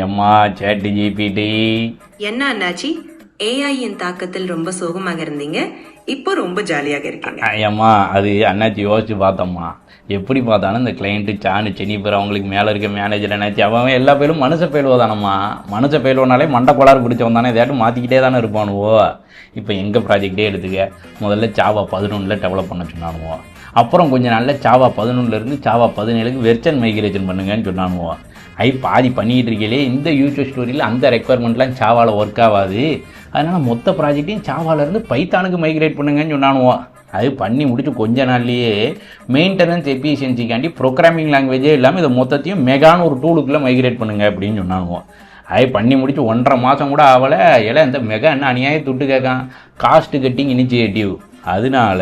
எம்மா சேட்டு ஜிபிடி. என்ன அண்ணாச்சி, ஏஐயின் தாக்கத்தில் ரொம்ப சோகமாக இருந்தீங்க, இப்போ ரொம்ப ஜாலியாக இருக்கீங்க. ஏம்மா அது அண்ணாச்சி யோசிச்சு பார்த்தோம்மா. எப்படி பார்த்தாலும் இந்த கிளைண்ட்டு சாணு செனிப்பர் அவங்களுக்கு மேலே இருக்க மேனேஜர் என்னாச்சு அவன் எல்லா பேரும் மனுஷ பேலுவோ தானம்மா. மனுஷ பேலுவனாலே மண்டை கோளாறு பிடிச்சவன் தானே, இதாட்டும் மாற்றிக்கிட்டே தானே இருப்பானுவோ. இப்போ எங்கள் ப்ராஜெக்டே எடுத்துக்க, முதல்ல ஜாவா 11 டெவலப் பண்ண சொன்னானுவோ. அப்புறம் கொஞ்சம் நாளில் ஜாவா 11 ஜாவா 17 வெர்ஷன் மைக்ரேஷன் பண்ணுங்கன்னு சொன்னானுவோ. பாதி பண்ணிக்கிட்டு இருக்கலே இந்த யூசர் ஸ்டோரியில் அந்த ரெக்குவயர்மெண்ட்லாம் ஜாவாவில் ஒர்க் ஆகாது, அதனால் மொத்த ப்ராஜெக்டையும் ஜாவாலேருந்து பைத்தானுக்கு மைக்ரேட் பண்ணுங்கன்னு சொன்னானுவோ. அது பண்ணி முடிச்சு கொஞ்ச நாள்லேயே மெயின்டெனன்ஸ் எஃபிஷியன்சிக்காண்டி ப்ரோக்ராமிங் லாங்குவேஜே இல்லாமல் இதை மொத்தத்தையும் மெகான்னு ஒரு டூலுக்குள்ளே மைக்ரேட் பண்ணுங்க அப்படின்னு சொன்னானுவோம். அது பண்ணி முடிச்சு 1.5 மாதம் கூட ஆகலை. எல்லாம் இந்த மெகா என்ன அநியாய துட்டு கேட்கான், காஸ்ட் கட்டிங் இனிஷியேட்டிவ். அதனால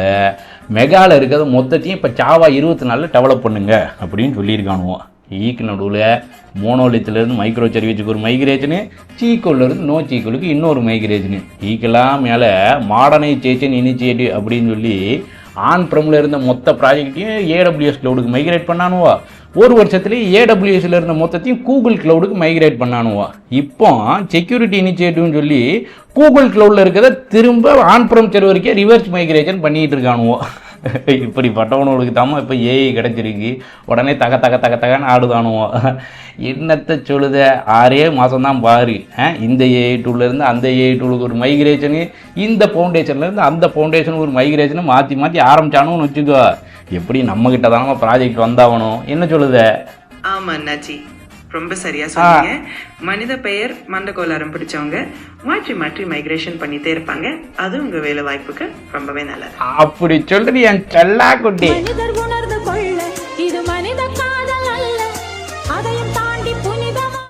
மெகாவில் இருக்கிறது மொத்தத்தையும் இப்போ ஜாவா 24 டெவலப் பண்ணுங்க அப்படின்னு சொல்லியிருக்கானுவோம். ஈக்கு நடுவில் மோனோலித்துலேருந்து மைக்ரோ சர்வீஸுக்கு ஒரு மைக்ரேஷனு, சீக்கோல்லேருந்து நோ சீக்கோலுக்கு இன்னொரு மைக்ரேஷனு. ஈக்கெல்லாம் மேலே மாடர்னைசேஷன் இனிஷியேட்டிவ் அப்படின்னு சொல்லி ஆன் ப்ரமில் இருந்த மொத்த ப்ராஜெக்டையும் ஏடபிள்யூஎஸ் க்ளவுடுக்கு மைக்ரேட் பண்ணானுவா. ஒரு வருஷத்துலேயே ஏடபிள்யூஎஸ்ல இருந்த மொத்தத்தையும் கூகுள் க்ளவுடுக்கு மைக்ரேட் பண்ணானுவா. இப்போ செக்யூரிட்டி இனிஷியேட்டிவ்னு சொல்லி கூகுள் க்ளவுடில் இருக்கிறத திரும்ப ஆன் ப்ரம் சர்வருக்கே ரிவர்ஸ் மைக்ரேஷன் பண்ணிகிட்டு இருக்கானுவோ. இப்படிப்பட்டவனுக்கு தாமா இப்போ ஏஐ கிடச்சிருக்கு, உடனே தக தக தக தகன்னு ஆடுதானுவோம். என்னத்தை சொல்லுத, 6 மாதம் தான் பாரு. இந்த ஏஐ டூல்லேருந்து அந்த ஏஐ டூலுக்கு ஒரு மைக்ரேஷனு, இந்த ஃபவுண்டேஷன்லேருந்து அந்த ஃபவுண்டேஷனுக்கு ஒரு மைக்ரேஷனை மாற்றி மாற்றி ஆரம்பிச்சானுன்னு வச்சுக்கோ. எப்படி நம்மக்கிட்ட தானே ப்ராஜெக்ட் வந்தாகணும். என்ன சொல்லுத? ஆமா அண்ணாச்சி, ரொம்ப சரியா சொன்னீங்க. மனித பெயர் மண்டகோளாரம் பிடிச்சவங்க மாற்றி மாற்றி மைக்ரேஷன் பண்ணிட்டே இருப்பாங்க. அது உங்க வேலை வாய்ப்புக்கு ரொம்பவே நல்லது. அப்படி சொல்றது என் செல்லா குட்டி.